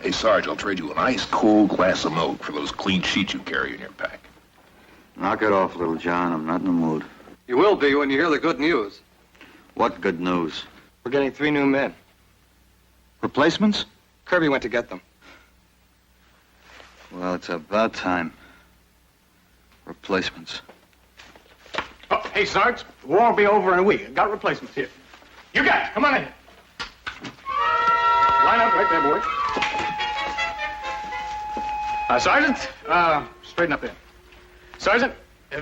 Hey, Sarge, I'll trade you an ice cold glass of milk for those clean sheets you carry in your pack. Knock it off, little John. I'm not in the mood. You will be when you hear the good news. What good news? We're getting 3 new men. Replacements? Kirby went to get them. Well, it's about time. Replacements. Oh, hey, Sarge, the war will be over in a week. Got replacements here. You guys, come on in. Line up right there, boys. Sergeant, straighten up there. Sergeant,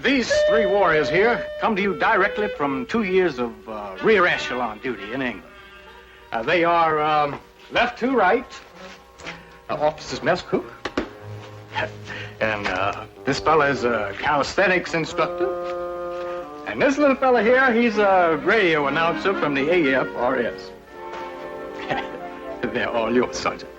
these 3 warriors here come to you directly from 2 years of rear echelon duty in England. They are left to right, officer's mess cook. And this fella is a calisthenics instructor. And this little fella here, he's a radio announcer from the AFRS. They're all yours, Sergeant.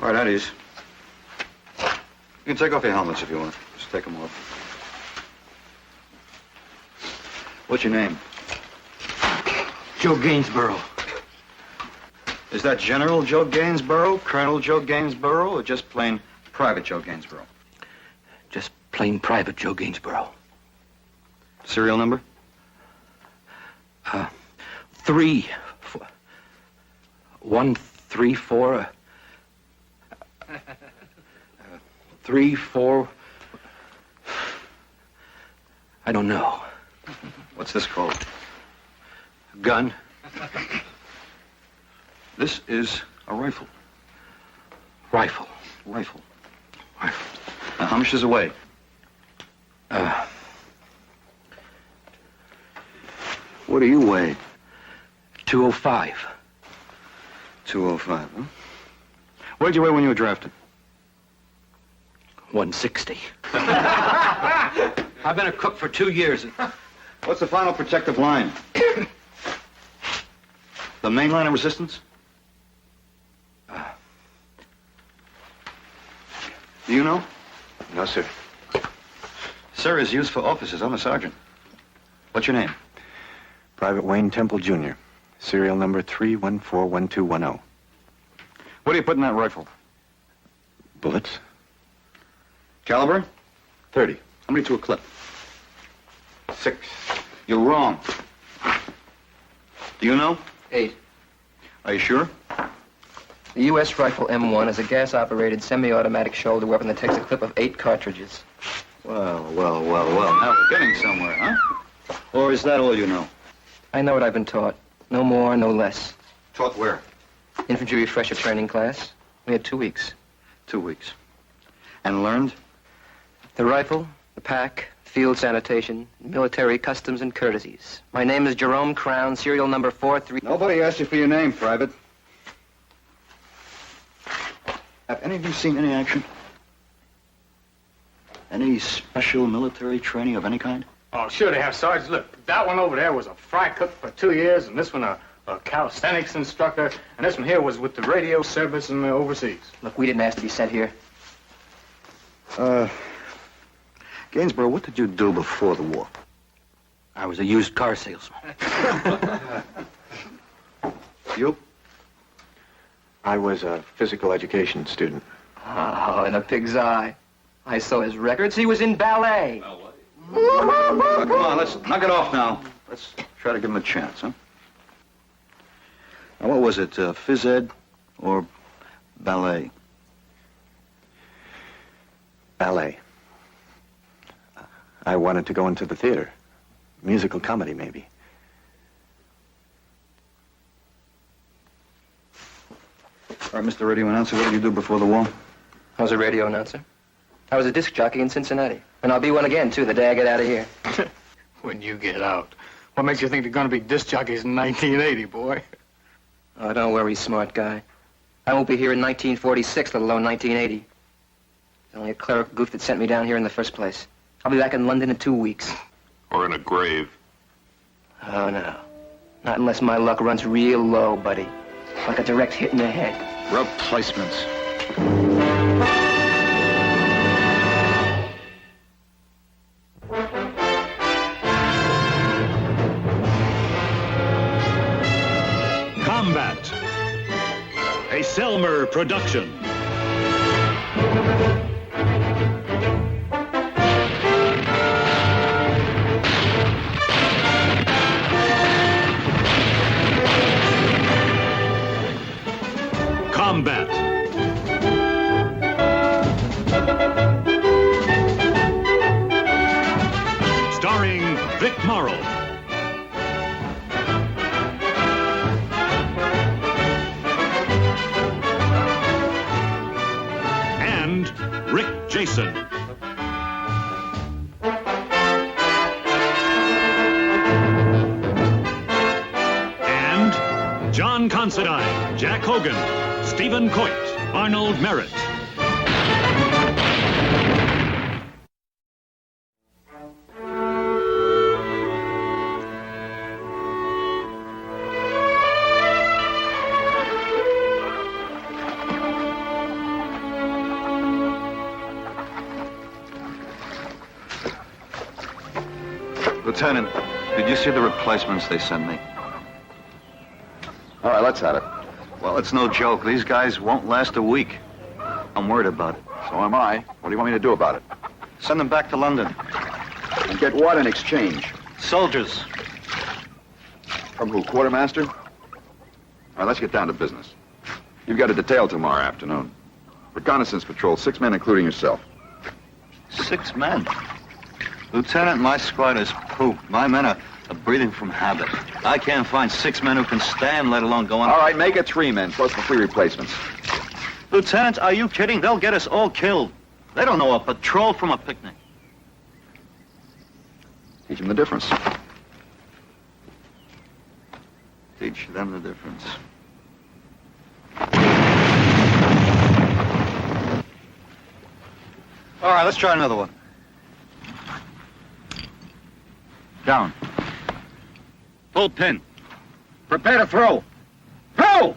All right, at ease. You can take off your helmets if you want. Just take them off. What's your name? Joe Gainsborough. Is that General Joe Gainsborough, Colonel Joe Gainsborough, or just plain Private Joe Gainsborough? Just plain Private Joe Gainsborough. Serial number? 3, 1, 3, 4. 3, 4. I don't know. What's this called? Gun. This is a rifle. Rifle. Rifle. Rifle. Now, how much does it weigh? What do you weigh? 205. 205, huh? What did you weigh when you were drafted? 160. I've been a cook for 2 years. What's the final protective line? The main line of resistance? Do you know? No, sir. Sir is used for officers. I'm a sergeant. What's your name? Private Wayne Temple, Jr. Serial number 3141210. What do you put in that rifle? Bullets? Caliber? 30. How many to a clip? 6. You're wrong. Do you know? 8. Are you sure? The U.S. rifle M1 is a gas-operated semi-automatic shoulder weapon that takes a clip of 8 cartridges. Well. Now we're getting somewhere, huh? Or is that all you know? I know what I've been taught. No more, no less. Taught where? Infantry refresher training class. We had 2 weeks. 2 weeks. And learned? The rifle, the pack, field sanitation, military customs and courtesies. My name is Jerome Crown, serial number 43... Nobody asked you for your name, Private. Have any of you seen any action? Any special military training of any kind? Oh, sure they have, Sarge. Look, that one over there was a fry cook for 2 years, and this one a calisthenics instructor, and this one here was with the radio service in the overseas. Look, we didn't ask to be sent here. Gainsborough, what did you do before the war? I was a used car salesman. You? I was a physical education student. Oh, in a pig's eye. I saw his records. He was in ballet. Well, come on, let's knock it off now. Let's try to give him a chance, huh? Now, what was it, phys ed or ballet? Ballet. I wanted to go into the theater. Musical comedy, maybe. All right, Mr. Radio Announcer, what did you do before the war? I was a radio announcer. I was a disc jockey in Cincinnati. And I'll be one again, too, the day I get out of here. When you get out. What makes you think they're going to be disc jockeys in 1980, boy? Oh, don't worry, smart guy. I won't be here in 1946, let alone 1980. It's only a clerical goof that sent me down here in the first place. I'll be back in London in 2 weeks. Or in a grave. Oh, no. Not unless my luck runs real low, buddy. Like a direct hit in the head. Replacements. Combat. A Selmer production. Combat. Starring Vic Morrow. And Rick Jason. And John Considine, Jack Hogan, Stephen Coit, Arnold Merritt. Lieutenant, did you see the replacements they sent me? All right, let's have it. Well, it's no joke. These guys won't last a week. I'm worried about it. So am I. What do you want me to do about it? Send them back to London. And get what in exchange? Soldiers. From who, quartermaster? All right, let's get down to business. You've got a detail tomorrow afternoon. Reconnaissance patrol, 6 men, including yourself. 6 men. Lieutenant, my squad is poop. My men are breathing from habit. I can't find 6 men who can stand, let alone go on. All right, make it 3 men, plus the 3 replacements. Lieutenant, are you kidding? They'll get us all killed. They don't know a patrol from a picnic. Teach them the difference. Teach them the difference. All right, let's try another one. Down. Full pin. Prepare to throw. Throw!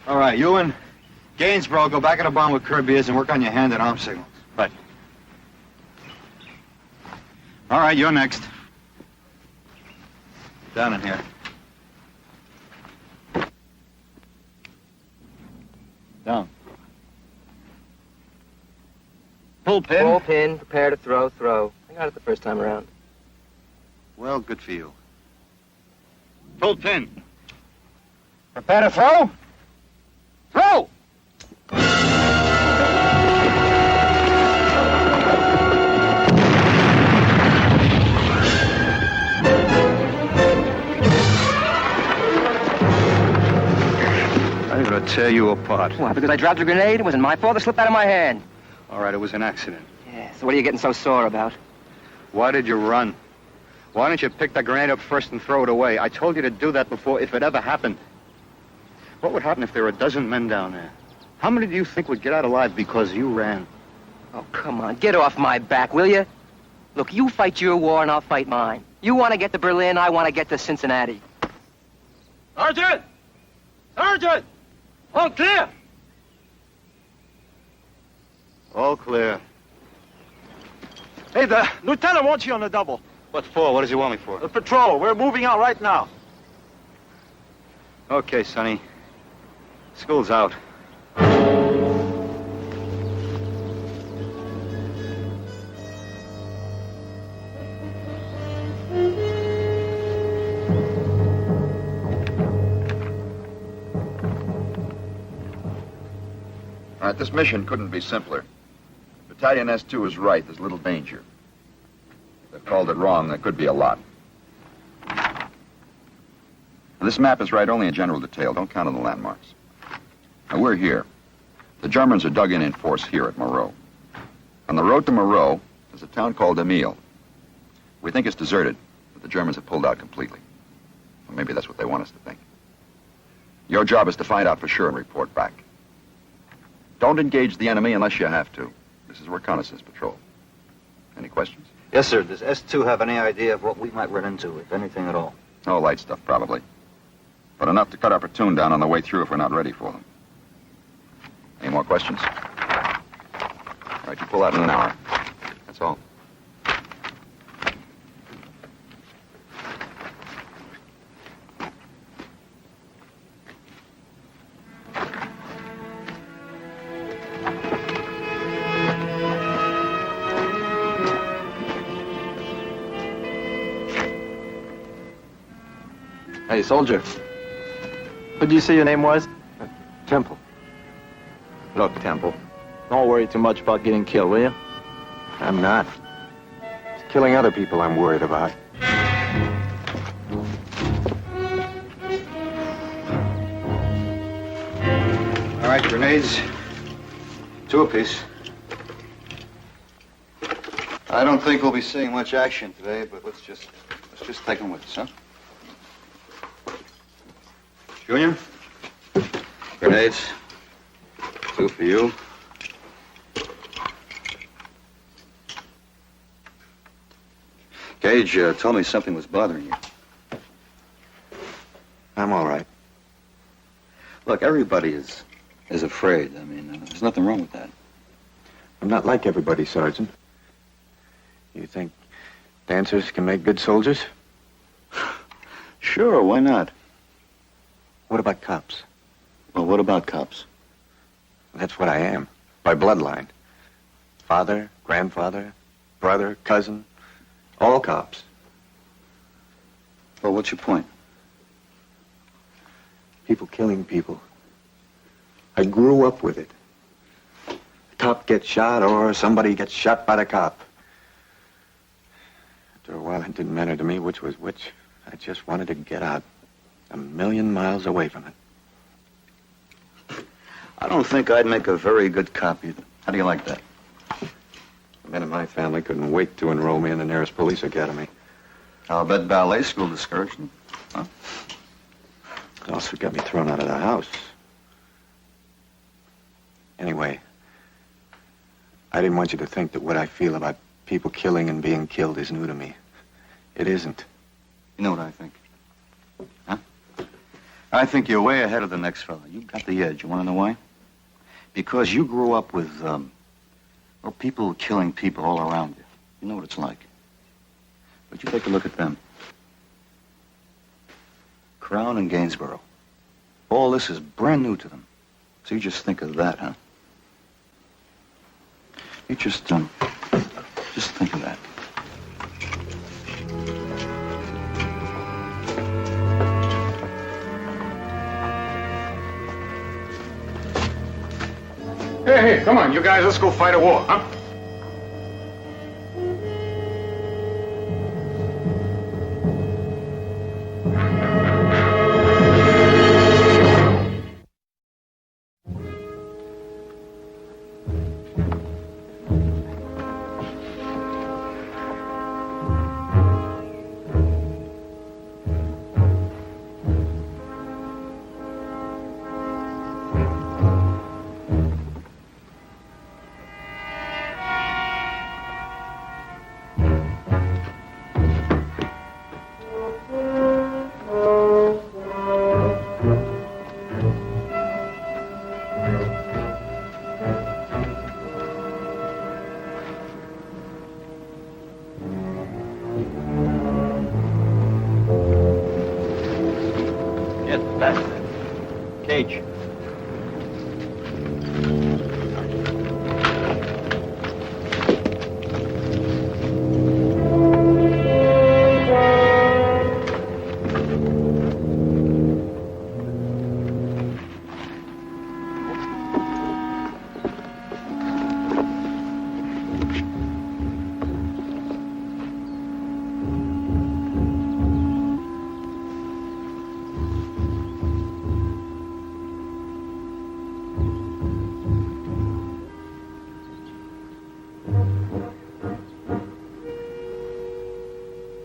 All right, you and Gainsborough go back in the barn with Kirby's and work on your hand and arm signals. Right. All right, you're next. Down in here. Down. Pull pin. Pull pin, prepare to throw, throw. I got it the first time around. Well, good for you. Pull pin. Prepare to throw. Throw! I'm gonna tear you apart. Why, because I dropped a grenade? It wasn't my fault. It slipped out of my hand. All right, it was an accident. Yeah, so what are you getting so sore about? Why did you run? Why didn't you pick the grenade up first and throw it away? I told you to do that before, if it ever happened. What would happen if there were a dozen men down there? How many do you think would get out alive because you ran? Oh, come on. Get off my back, will you? Look, you fight your war and I'll fight mine. You want to get to Berlin, I want to get to Cincinnati. Sergeant! Sergeant! All clear! All clear. Hey, the lieutenant wants you on the double. What for? What does he want me for? The patrol. We're moving out right now. Okay, Sonny. School's out. All right, this mission couldn't be simpler. Battalion S2 is right. There's little danger. If they've called it wrong, there could be a lot. This map is right only in general detail. Don't count on the landmarks. Now, we're here. The Germans are dug in force here at Morrow. On the road to Morrow, there's a town called Emile. We think it's deserted, but the Germans have pulled out completely. Well, maybe that's what they want us to think. Your job is to find out for sure and report back. Don't engage the enemy unless you have to. This is a reconnaissance patrol. Any questions? Yes, sir. Does S2 have any idea of what we might run into, if anything at all? No light stuff, probably. But enough to cut our platoon down on the way through if we're not ready for them. Any more questions? All right, you pull out in an hour. That's all. Hey, soldier. What did you say your name was? Temple. Look, Temple, don't worry too much about getting killed, will you? I'm not. It's killing other people I'm worried about. All right, grenades. 2 apiece. I don't think we'll be seeing much action today, but let's just take them with us, huh? Junior? Grenades. 2 for you. Gage told me something was bothering you. I'm all right. Look, everybody is afraid. I mean, there's nothing wrong with that. I'm not like everybody, Sergeant. You think dancers can make good soldiers? Sure, why not? What about cops? Well, what about cops? That's what I am, by bloodline. Father, grandfather, brother, cousin, all cops. Well, what's your point? People killing people. I grew up with it. The cop gets shot or somebody gets shot by the cop. After a while, it didn't matter to me which was which. I just wanted to get out, 1,000,000 miles away from it. I don't think I'd make a very good cop either. How do you like that? The men in my family couldn't wait to enroll me in the nearest police academy. I'll bet ballet school discouraged them. Huh? It also got me thrown out of the house. Anyway, I didn't want you to think that what I feel about people killing and being killed is new to me. It isn't. You know what I think? Huh? I think you're way ahead of the next fella. You got the edge. You want to know why? Because you grew up with, people killing people all around you. You know what it's like. But you take a look at them. Crown and Gainsborough. All this is brand new to them. So you just think of that, huh? You just think of that. Hey, come on, you guys, let's go fight a war, huh? Cage.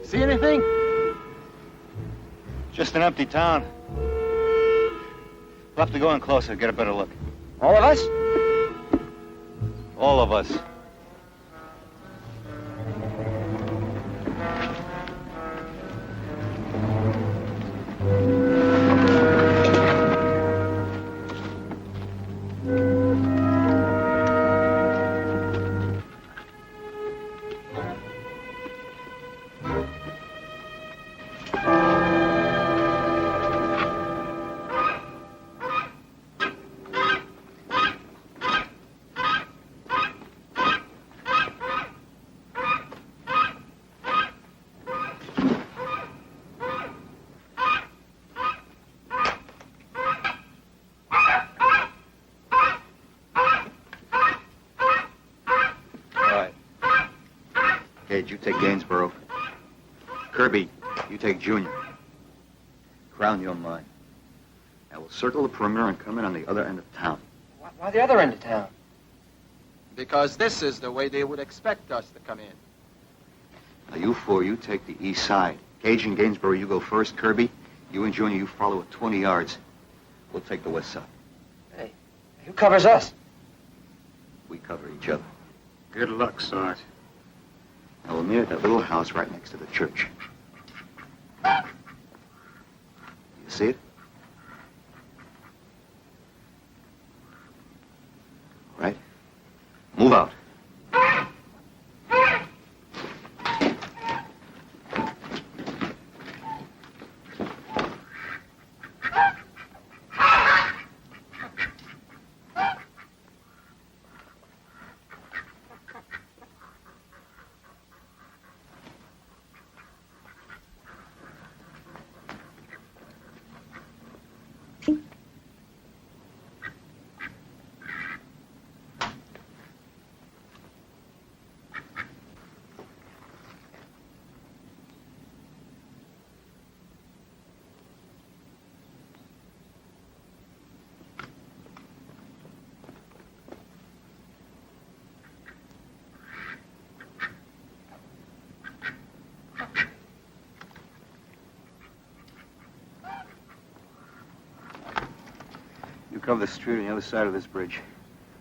See anything? Just an empty town. We'll have to go in closer, get a better look. All of us? All of us. Gage, you take Gainsborough. Kirby, you take Junior. Crown, you're mine. Now we'll circle the perimeter and come in on the other end of town. Why the other end of town? Because this is the way they would expect us to come in. Now you four, you take the east side. Gage and Gainsborough, you go first. Kirby, you and Junior, you follow at 20 yards. We'll take the west side. Hey, who covers us? We cover each other. Good luck, Sarge. Now we'll meet at that little house right next to the church. You see it? All right. Move out. You cover the street on the other side of this bridge.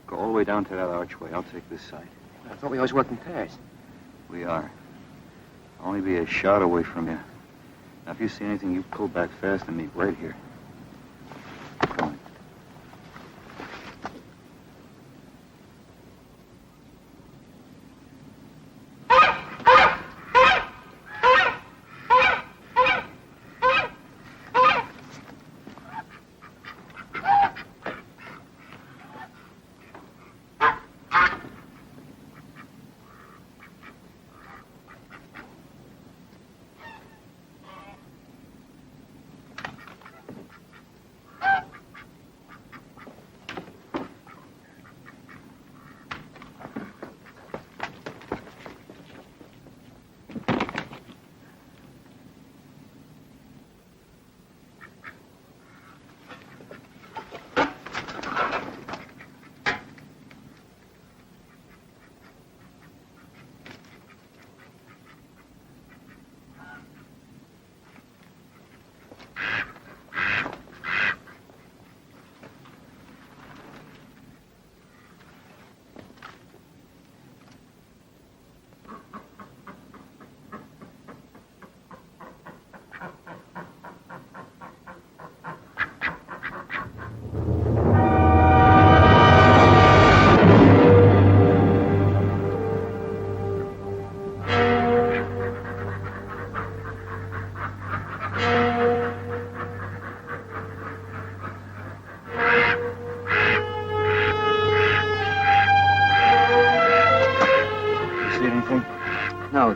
Go all the way down to that archway. I'll take this side. I thought we always worked in pairs. We are. I'll only be a shot away from you. Now, if you see anything, you pull back fast and meet right here. Come on.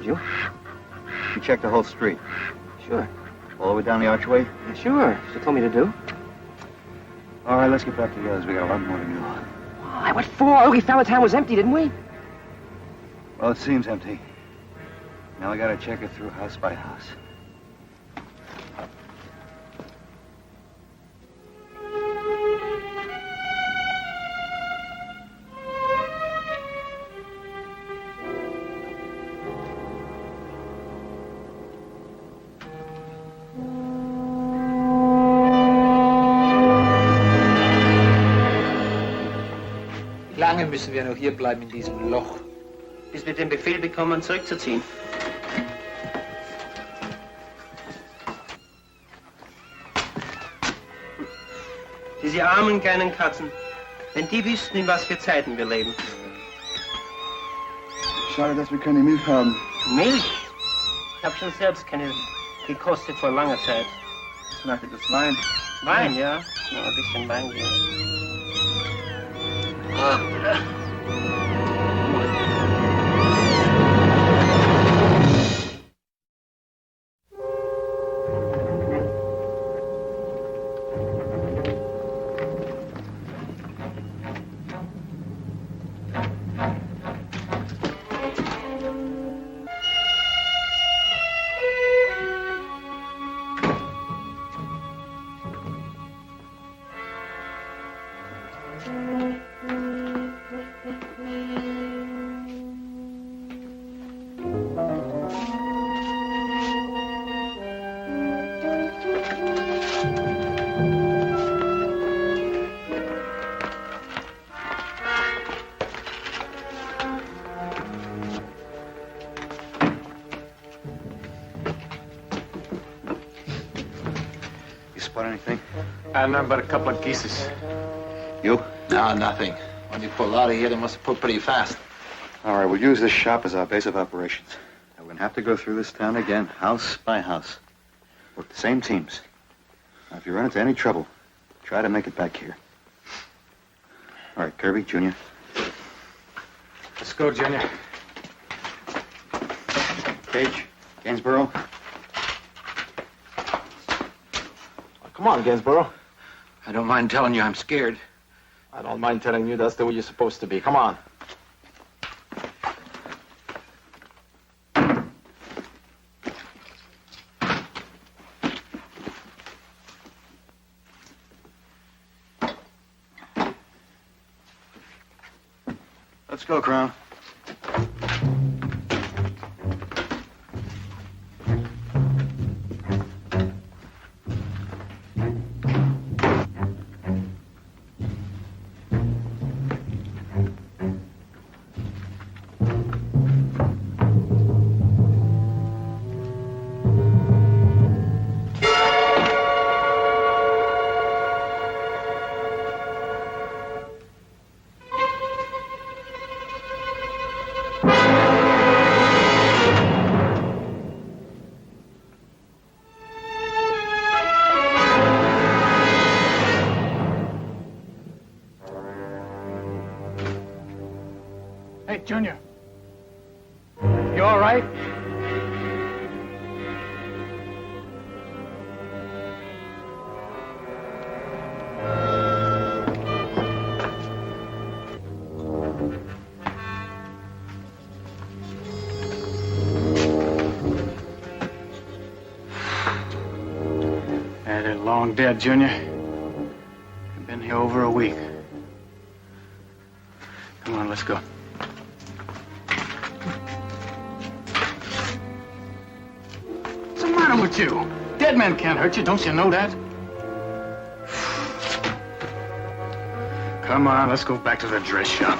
You checked the whole street? Sure. All the way down the archway? Yeah, sure. She told me to do. All right, let's get back to the others. We got a lot more to do. Why? What for? We found the town was empty, didn't we? Well, it seems empty. Now we gotta check it through house by house. lange müssen wir noch hier bleiben in diesem Loch? Bis wir den Befehl bekommen, zurückzuziehen. Diese armen kleinen Katzen. Wenn die wüssten, in was für Zeiten wir leben. Schade, dass wir keine Milch haben. Milch? Ich habe schon selbst keine gekostet vor langer Zeit. Schmeckt das Wein? Wein, ja. Noch ein bisschen Wein geben. Spot anything? Nothing but a couple of geese. You? No, nothing. When you pulled out of here, they must have pulled pretty fast. All right, we'll use this shop as our base of operations. Now, we're going to have to go through this town again, house by house. With the same teams. Now, if you run into any trouble, try to make it back here. All right, Kirby, Junior. Let's go, Junior. Cage, Gainsborough. Come on, Gainsborough. I don't mind telling you I'm scared. I don't mind telling you that's the way you're supposed to be. Come on. Let's go, Crown. Hey, Junior. You all right? They're long dead, Junior. I've been here over a week. Come on, let's go. What's the matter with you? Dead men can't hurt you, don't you know that? Come on, let's go back to the dress shop.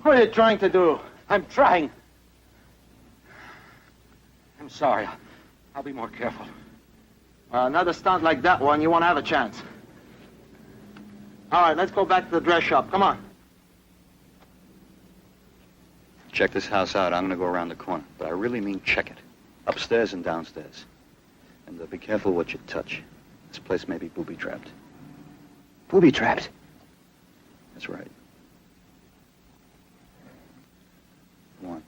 What are you trying to do? I'm trying. I'm sorry. I'll be more careful. Another stunt like that one, you won't have a chance. All right, let's go back to the dress shop. Come on. Check this house out. I'm going to go around the corner. But I really mean check it. Upstairs and downstairs. And be careful what you touch. This place may be booby-trapped. Booby-trapped? That's right. Come on.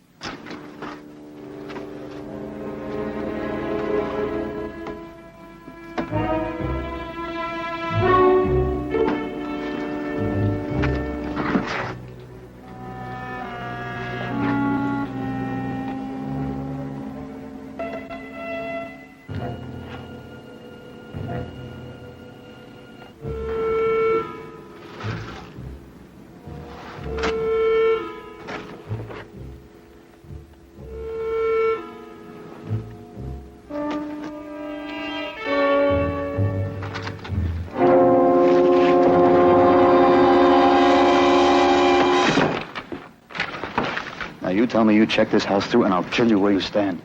you tell me you check this house through, and I'll kill you where you stand.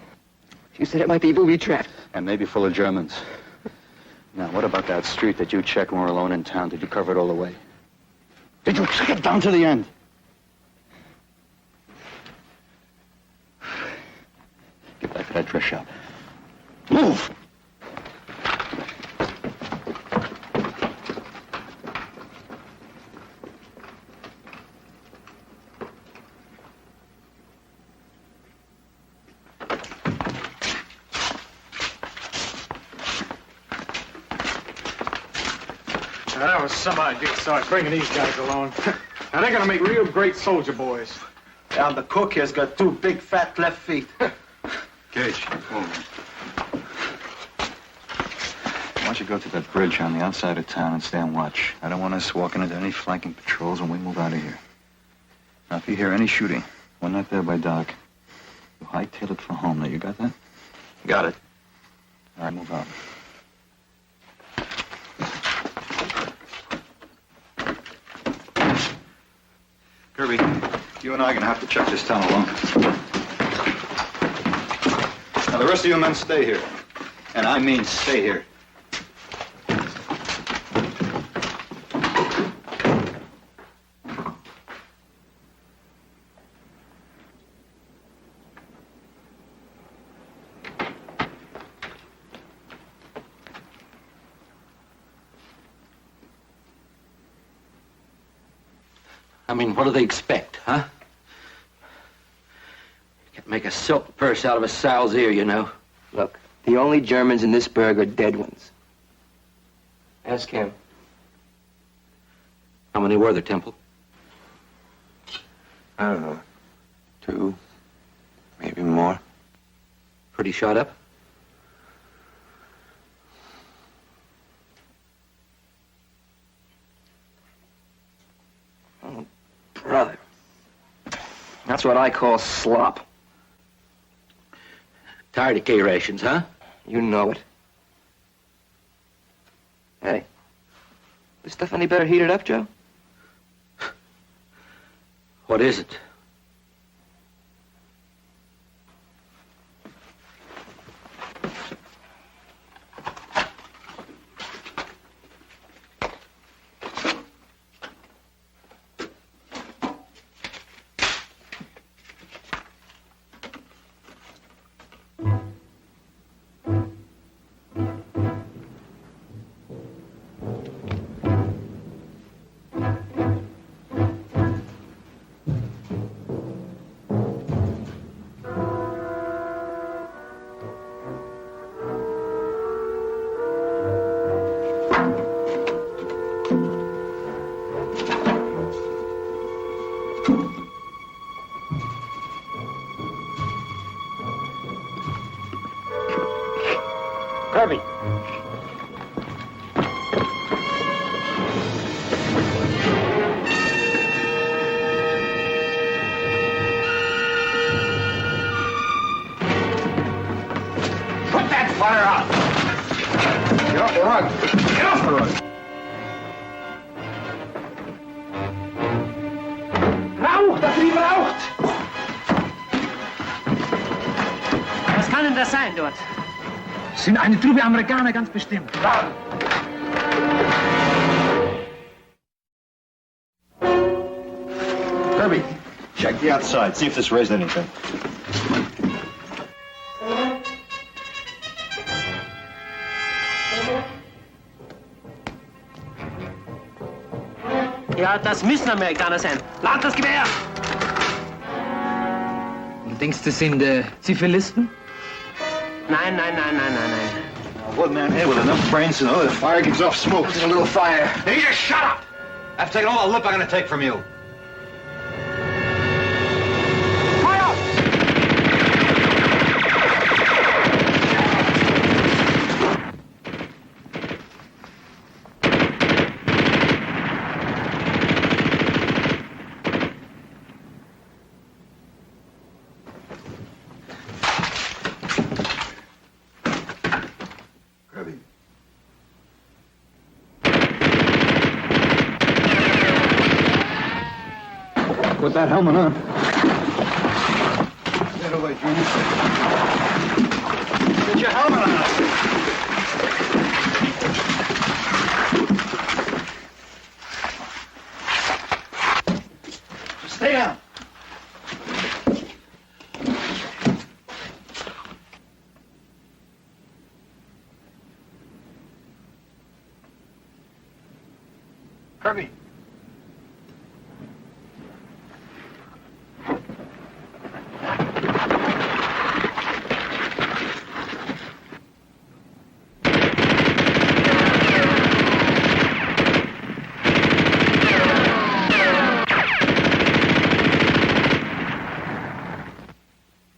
You said it might be booby-trapped. And maybe full of Germans. Now, what about that street that you checked when we were alone in town? Did you cover it all the way? Did you check it down to the end? Get back to that dress shop. Move! Now, that was some idea, Sarge, bringing these guys along. Now, they're going to make real great soldier boys. And the cook here's got 2 big, fat left feet. Gage, why don't you go to that bridge on the outside of town and stay on watch? I don't want us walking into any flanking patrols when we move out of here. Now, if you hear any shooting, we're not there by dark. You hightail it for home. Now, you got that? Got it. All right, move out. Kirby, you and I are going to have to check this town alone. Now, the rest of you men stay here. And I mean stay here. I mean, what do they expect, huh? You can't make a silk purse out of a sow's ear, you know. Look, the only Germans in this burg are dead ones. Ask him. How many were there, Temple? I don't know. 2, maybe more. Pretty shot up? Oh, brother. That's what I call slop. Tired of K rations, huh? You know it. Hey, this stuff any better heated up, Joe? What is it? Kirby. Put that fire out. Get off the rug. Get off the rug. Rauch, das Lied raucht. Was kann denn das sein dort? Sind eine Truppe Amerikaner, ganz bestimmt. Kirby, check the outside. See if this raised anything. Ja, das müssen Amerikaner sein. Lad das Gewehr! Du denkst, das sind Zivilisten? Nein, nein, nein, nein, nein, nein. One man here with enough brains to know that fire gives off smoke. Just a little fire. Now you just shut up! I've taken all the lip I'm gonna take from you. Put that helmet on. Get away, Junior. Get your helmet on. Stay down. Kirby.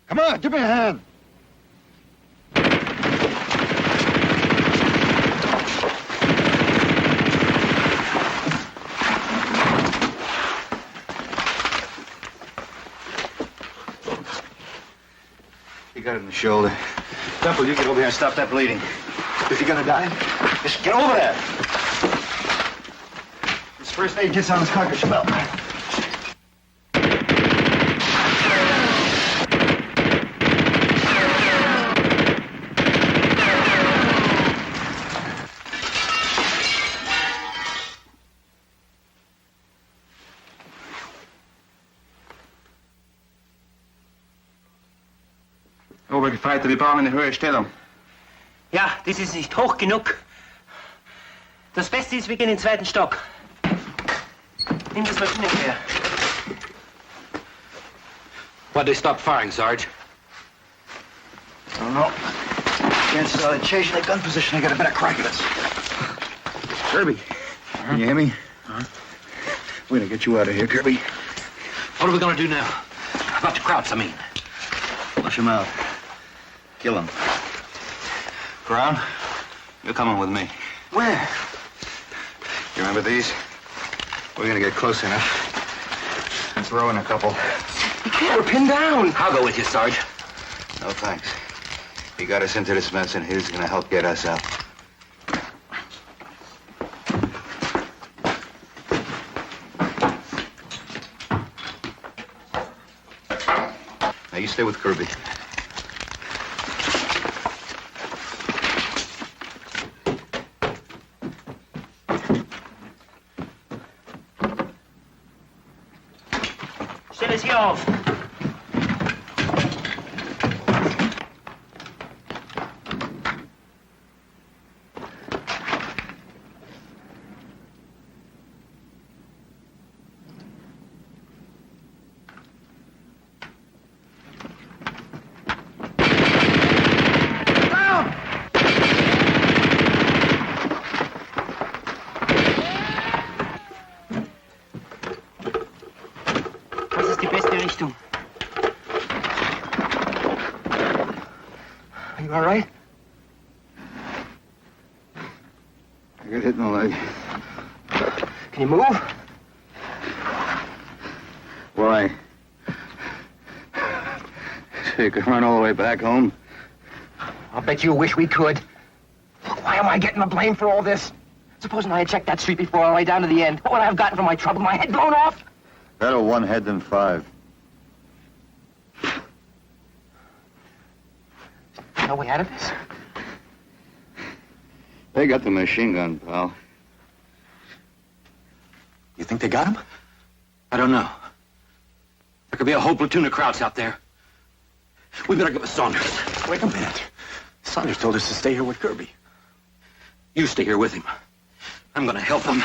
Come on, give me a hand. You got it in the shoulder. Temple, you get over here and stop that bleeding. If you're gonna die, just get over there. This first aid gets on his cartridge belt. Obergefreiter, wir brauchen eine höhere Stellung. Ja, das ist nicht hoch genug. Das Beste ist, wir gehen in den zweiten Stock. Nimm das Maschinengewehr. Why'd they stop firing, Sarge? I don't know. Chances are they're changing their gun position. They got a better crack at us. Kirby, can you hear me? We're gonna get you out of here, Kirby. What are we gonna do now? About the Krauts, I mean. Flush him out. Kill him. Crown, you're coming with me. Where? You remember these? We're gonna get close enough and throw in a couple. You can't. We're pinned down. I'll go with you, Sarge. No thanks. He got us into this mess, and he's gonna help get us out. Now you stay with Kirby. Stell es hier auf. You all right? I got hit in the leg. Can you move? Why? So you could run all the way back home? I'll bet you wish we could. Look, why am I getting the blame for all this? Supposing I had checked that street before I lay down to the end. What would I have gotten for my trouble? My head blown off? Better one head than five. No way out of this? They got the machine gun, pal. You think they got him? I don't know. There could be a whole platoon of Krauts out there. We better go with Saunders. Wait a minute. Saunders told us to stay here with Kirby. You stay here with him. I'm gonna help him.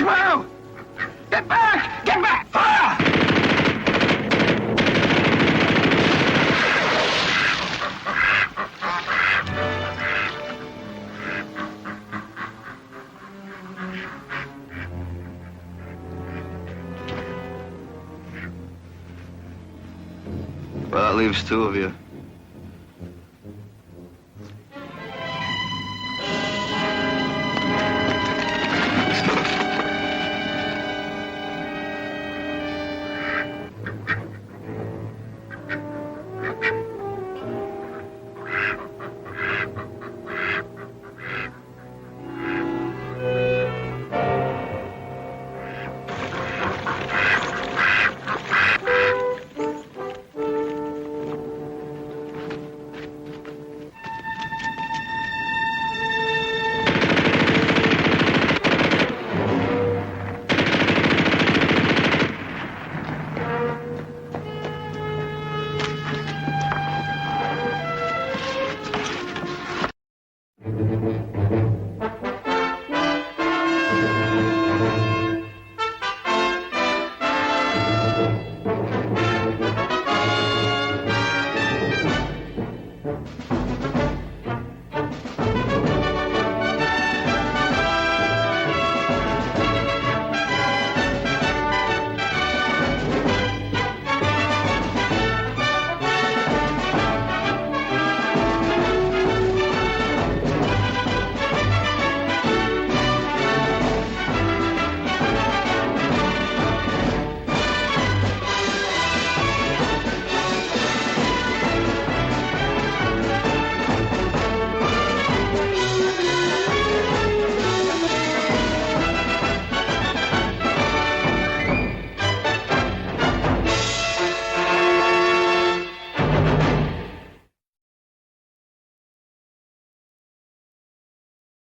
Morrow! Get back! Get back! Fire! Well, that leaves two of you.